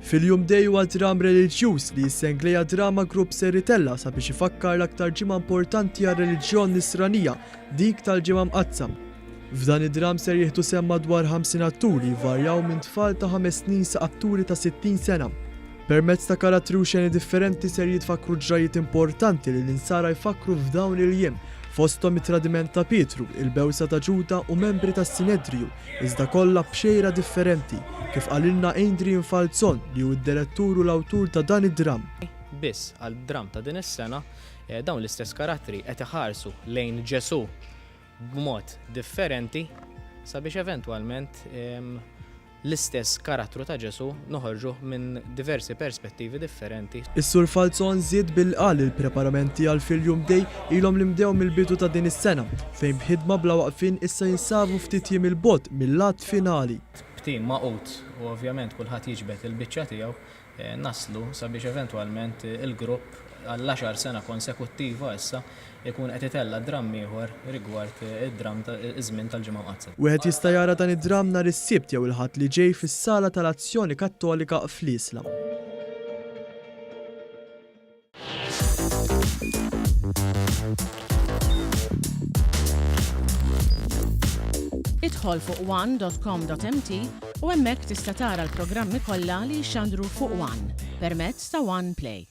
Fil-Jum Day huwa dram reliġjuż li jissengleja drama grupp Seritella sabiex ifakkar l-aktar ġimgħa importanti għar-reliġjon Nisranija, dik tal-ġimgħa mqazzam. F'dan id-dram ser jieħdu sehem madwar 50 atturi jvarjaw minn tfal ta' 5 snin sa' atturi ta' 60 sena. Permezz ta' karattri u xeni differenti ser jitfakru ġrajiet importanti li l-insara jfakru f'dawn il-jiem, fosthom it-tradiment ta' Pietru, il-bewsa ta' Ġuda u membri tas Sinedriju, iżda kollha b'xejra differenti, kif qalilna Adrian Falzon li hu d-direttur u l-awtur ta' dan id-dram. Biss għal-dram ta' din is-sena dawn l-istess karattri qed iħarsu lejn Ġesu b'mod differenti sabiex eventwalment l-istess karattru ta' Ġesu noħorġu minn diversi perspettivi differenti. Is-Sur Falzon żied bil-qal il-preparamenti għal Fil-Jum Day ilhom li mbdew mill-bidu ta' din is-sena, fejn b'ħidma bla waqfien issa jinsabu ftit jiem il-bogħod mill-lat finali. Tim maqut u ovvjament kulħadd jiġbed il-biċċa tiegħu naslu sabiex eventwalment il-grupp għall-10 sena konsekuttiva issa ikun qed itella dram ieħor rigward id-dram iż-żmien tal-ġimgħa mqazzam. Wieħed jista' jara dan id-dram nhar is-Sibt jew il-Ħadd li ġej fis-Sala tal-Azzjoni Kattolika fl-Isla. Idħol fuq one.com.mt u hemmhekk tista' tara l-programmi kollha li jxandru fuq One permezz ta' One Play.